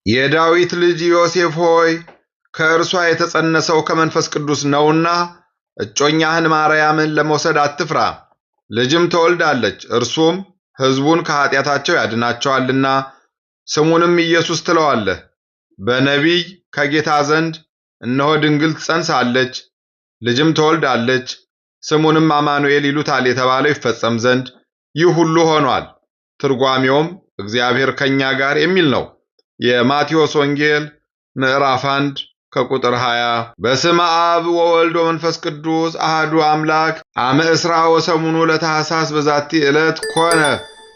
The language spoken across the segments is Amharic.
የዳዊት ልጅ ዮሴፍ ሆይ ከእርሷ የተጸነሰው ከመንፈስ ቅዱስ ነውና እጮኛህን ማርያምን ለመውሰድ አትፍራ። ልጅም ትወልዳለች፣ እርሱም ሕዝቡን ከኃጢአታቸው ያድናቸዋልና ስሙንም ኢየሱስ ትለዋለህ። በነቢይ ከጌታ ዘንድ እነሆ ድንግል ትጸንሳለች፣ ልጅም ትወልዳለች፣ ስሙንም አማኑኤል ይሉታል የተባለው ይፈጸም ዘንድ ይህ ሁሉ ሆኗል። ትርጓሜውም እግዚአብሔር ከኛ ጋር የሚል ነው። የማቴዎስ ወንጌል ምዕራፍ 1 ከቁጥር 20። በስመ አብ ወወልድ ወመንፈስ ቅዱስ አሐዱ አምላክ አመ እስራ ወሰሙኑ ለታኅሳስ በዛቲ ዕለት ኮነ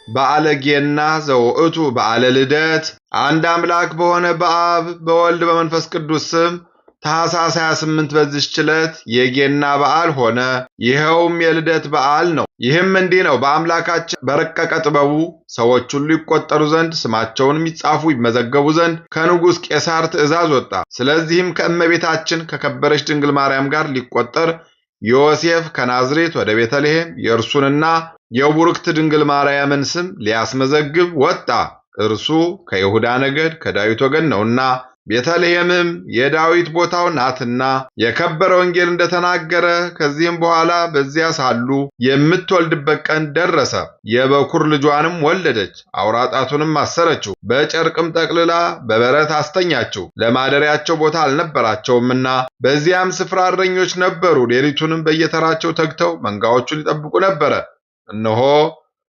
በዓለ ጌና ዘውእቱ በዓለ ልደት። አንድ አምላክ በሆነ በአብ በወልድ በመንፈስ ቅዱስ ስም ታኅሳስ 28 በዚህች ዕለት የጌና በዓል ሆነ። ይኸውም የልደት በዓል ነው። ይህም እንዲህ ነው። በአምላካችን በረቀቀ ጥበቡ ሰዎች ሁሉ ይቆጠሩ ዘንድ ስማቸውንም ይጻፉ ይመዘገቡ ዘንድ ከንጉሥ ቄሳር ትእዛዝ ወጣ። ስለዚህም ከእመቤታችን ከከበረች ድንግል ማርያም ጋር ሊቆጠር ዮሴፍ ከናዝሬት ወደ ቤተልሔም የእርሱንና የቡርክት ድንግል ማርያምን ስም ሊያስመዘግብ ወጣ። እርሱ ከይሁዳ ነገድ ከዳዊት ወገን ነውና፣ ቤተልሔምም የዳዊት ቦታው ናትና። የከበረ ወንጌል እንደተናገረ ከዚህም በኋላ በዚያ ሳሉ የምትወልድበት ቀን ደረሰ። የበኩር ልጇንም ወለደች። አውራ ጣቱንም አሰረችው፣ በጨርቅም ጠቅልላ በበረት አስተኛችው። ለማደሪያቸው ቦታ አልነበራቸውምና በዚያም ስፍራ እረኞች ነበሩ። ሌሊቱንም በየተራቸው ተግተው መንጋዎቹን ይጠብቁ ነበረ። እነሆ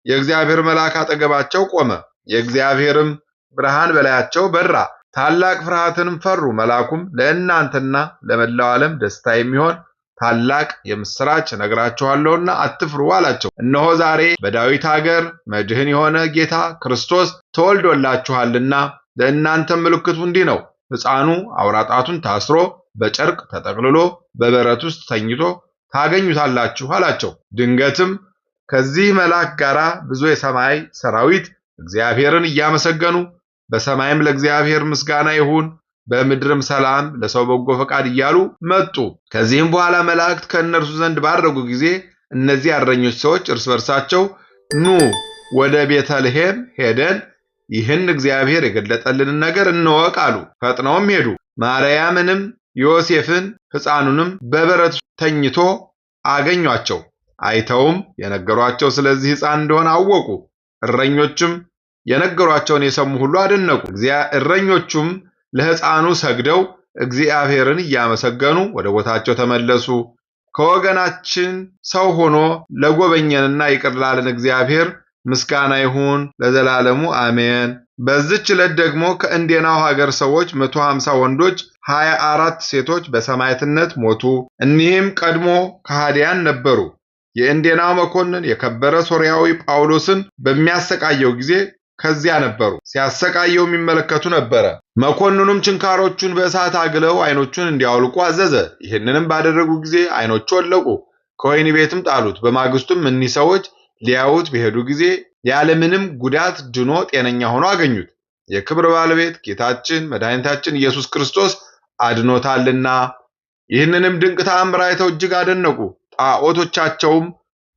የእግዚአብሔር መልአክ አጠገባቸው ቆመ፣ የእግዚአብሔርም ብርሃን በላያቸው በራ። ታላቅ ፍርሃትንም ፈሩ። መልአኩም ለእናንተና ለመላው ዓለም ደስታ የሚሆን ታላቅ የምስራች እነግራችኋለሁና አትፍሩ አላቸው። እነሆ ዛሬ በዳዊት አገር መድህን የሆነ ጌታ ክርስቶስ ተወልዶላችኋልና፣ ለእናንተም ምልክቱ እንዲህ ነው፣ ሕፃኑ አውራ ጣቱን ታስሮ በጨርቅ ተጠቅልሎ በበረት ውስጥ ተኝቶ ታገኙታላችሁ አላቸው። ድንገትም ከዚህ መልአክ ጋር ብዙ የሰማይ ሰራዊት እግዚአብሔርን እያመሰገኑ በሰማይም ለእግዚአብሔር ምስጋና ይሁን፣ በምድርም ሰላም ለሰው በጎ ፈቃድ እያሉ መጡ። ከዚህም በኋላ መላእክት ከእነርሱ ዘንድ ባረጉ ጊዜ እነዚህ እረኞች ሰዎች እርስ በርሳቸው ኑ ወደ ቤተልሔም ሄደን ይህን እግዚአብሔር የገለጠልንን ነገር እንወቅ አሉ። ፈጥነውም ሄዱ። ማርያምንም ዮሴፍን ሕፃኑንም በበረት ተኝቶ አገኟቸው። አይተውም የነገሯቸው ስለዚህ ሕፃን እንደሆነ አወቁ። እረኞችም የነገሯቸውን የሰሙ ሁሉ አደነቁ። እረኞቹም ለሕፃኑ ሰግደው እግዚአብሔርን እያመሰገኑ ወደ ቦታቸው ተመለሱ። ከወገናችን ሰው ሆኖ ለጎበኘንና ይቅር ላለን እግዚአብሔር ምስጋና ይሁን ለዘላለሙ አሜን። በዚች ዕለት ደግሞ ከእንዴናው ሀገር ሰዎች 150 ወንዶች 24 ሴቶች በሰማዕትነት ሞቱ። እኒህም ቀድሞ ከሃዲያን ነበሩ። የእንዴናው መኮንን የከበረ ሶርያዊ ጳውሎስን በሚያሰቃየው ጊዜ ከዚያ ነበሩ። ሲያሰቃየው የሚመለከቱ ነበረ። መኮንኑም ችንካሮቹን በእሳት አግለው ዓይኖቹን እንዲያወልቁ አዘዘ። ይህንንም ባደረጉ ጊዜ ዓይኖቹ ወለቁ። ከወህኒ ቤትም ጣሉት። በማግስቱም እኒህ ሰዎች ሊያዩት በሄዱ ጊዜ ያለምንም ጉዳት ድኖ ጤነኛ ሆኖ አገኙት። የክብር ባለቤት ጌታችን መድኃኒታችን ኢየሱስ ክርስቶስ አድኖታልና። ይህንንም ድንቅ ተአምር አይተው እጅግ አደነቁ። ጣዖቶቻቸውም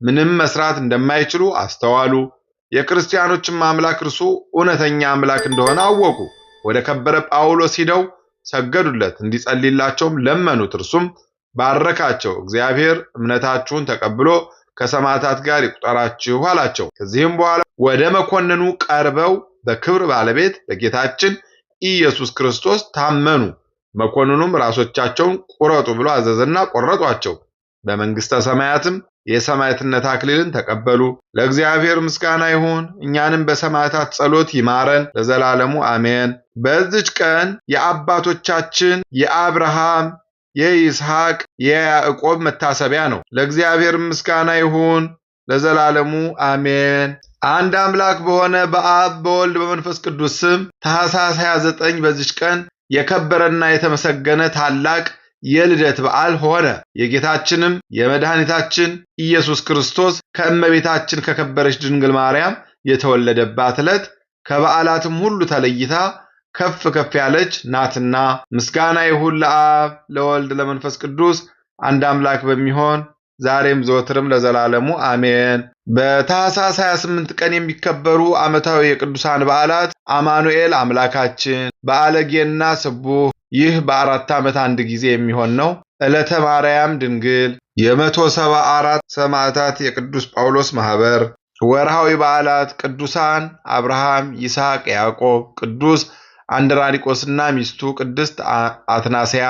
ምንም መስራት እንደማይችሉ አስተዋሉ። የክርስቲያኖችም አምላክ እርሱ እውነተኛ አምላክ እንደሆነ አወቁ። ወደ ከበረ ጳውሎስ ሂደው ሰገዱለት፣ እንዲጸልይላቸውም ለመኑት። እርሱም ባረካቸው። እግዚአብሔር እምነታችሁን ተቀብሎ ከሰማዕታት ጋር ይቁጠራችሁ አላቸው። ከዚህም በኋላ ወደ መኮንኑ ቀርበው በክብር ባለቤት በጌታችን ኢየሱስ ክርስቶስ ታመኑ። መኮንኑም ራሶቻቸውን ቁረጡ ብሎ አዘዘና ቆረጧቸው። በመንግሥተ ሰማያትም የሰማዕትነት አክሊልን ተቀበሉ። ለእግዚአብሔር ምስጋና ይሁን፣ እኛንም በሰማዕታት ጸሎት ይማረን ለዘላለሙ አሜን። በዚች ቀን የአባቶቻችን የአብርሃም፣ የይስሐቅ፣ የያዕቆብ መታሰቢያ ነው። ለእግዚአብሔር ምስጋና ይሁን ለዘላለሙ አሜን። አንድ አምላክ በሆነ በአብ በወልድ በመንፈስ ቅዱስ ስም ታኅሳስ 29 በዚች ቀን የከበረና የተመሰገነ ታላቅ የልደት በዓል ሆነ። የጌታችንም የመድኃኒታችን ኢየሱስ ክርስቶስ ከእመቤታችን ከከበረች ድንግል ማርያም የተወለደባት ዕለት ከበዓላትም ሁሉ ተለይታ ከፍ ከፍ ያለች ናትና ምስጋና ይሁን ለአብ ለወልድ ለመንፈስ ቅዱስ አንድ አምላክ በሚሆን ዛሬም ዘወትርም ለዘላለሙ አሜን። በታኅሳስ 28 ቀን የሚከበሩ ዓመታዊ የቅዱሳን በዓላት አማኑኤል አምላካችን፣ በዓለ ጌና ስቡሕ፣ ይህ በ4 ዓመት አንድ ጊዜ የሚሆን ነው። ዕለተ ማርያም ድንግል፣ የ174 ሰማዕታት የቅዱስ ጳውሎስ ማኅበር። ወርሃዊ በዓላት ቅዱሳን አብርሃም፣ ይስሐቅ፣ ያዕቆብ፣ ቅዱስ አንድራኒቆስና ሚስቱ ቅድስት አትናስያ፣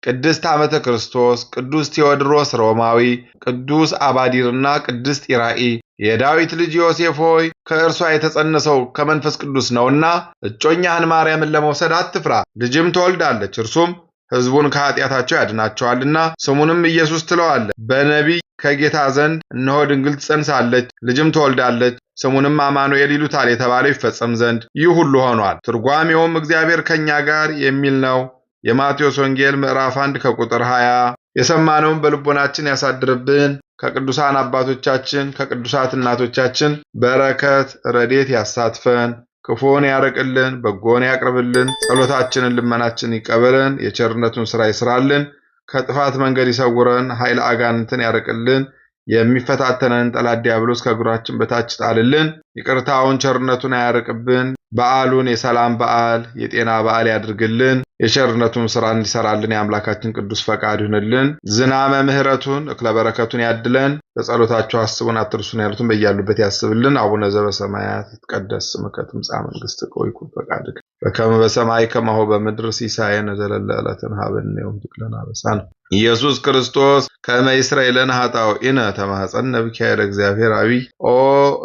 ቅድስት ዓመተ ክርስቶስ፣ ቅዱስ ቴዎድሮስ ሮማዊ፣ ቅዱስ አባዲርና ቅድስት ኢራኢ። የዳዊት ልጅ ዮሴፍ ሆይ ከእርሷ የተጸነሰው ከመንፈስ ቅዱስ ነውና እጮኛህን ማርያምን ለመውሰድ አትፍራ፣ ልጅም ትወልዳለች፣ እርሱም ሕዝቡን ከኃጢአታቸው ያድናቸዋልና ስሙንም ኢየሱስ ትለዋለህ። በነቢይ ከጌታ ዘንድ እነሆ ድንግል ትጸንሳለች፣ ልጅም ትወልዳለች፣ ስሙንም አማኑኤል ይሉታል የተባለው ይፈጸም ዘንድ ይህ ሁሉ ሆኗል። ትርጓሜውም እግዚአብሔር ከእኛ ጋር የሚል ነው። የማቴዎስ ወንጌል ምዕራፍ 1 ከቁጥር 20። የሰማነውን በልቦናችን ያሳድርብን። ከቅዱሳን አባቶቻችን ከቅዱሳት እናቶቻችን በረከት ረድኤት ያሳትፈን። ክፉን ያርቅልን፣ በጎን ያቅርብልን። ጸሎታችንን ልመናችንን ይቀበለን። የቸርነቱን ሥራ ይስራልን። ከጥፋት መንገድ ይሰውረን። ኃይለ አጋንንትን ያርቅልን። የሚፈታተነን ጠላት ዲያብሎስ ከእግራችን በታች ጣልልን። ይቅርታውን ቸርነቱን አያርቅብን። በዓሉን የሰላም በዓል የጤና በዓል ያድርግልን። የቸርነቱን ሥራ እንዲሰራልን የአምላካችን ቅዱስ ፈቃድ ይሁንልን። ዝናመ ምሕረቱን እክለ በረከቱን ያድለን። በጸሎታችሁ አስቡን አትርሱን ያሉትን በያሉበት ያስብልን። አቡነ ዘበሰማያት ይትቀደስ ስምከ ትምጻእ መንግሥትከ ወይኩን ፈቃድከ በከመ በሰማይ ከማሁ በምድር ሲሳየነ ዘለለ ዕለትነ ሀበነ ዮም ህብ ለነ አበሳነ ኢየሱስ ክርስቶስ ከመ ይስረይ ለነ ኃጣውኢነ ተማኅፀነ ብከ ኃይለ እግዚአብሔር አቢይ። ኦ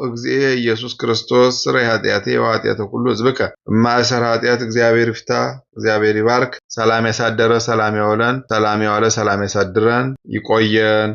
እግዚእ ኢየሱስ ክርስቶስ ስረይ ኃጢአቴ ወኃጢአተ ኩሉ ሕዝብከ እማእሰረ ኃጢአት እግዚአብሔር ይፍታ። እግዚአብሔር ይባርክ። ሰላም ያሳደረ ሰላም ያውለን፣ ሰላም ያዋለ ሰላም ያሳድረን። ይቆየን።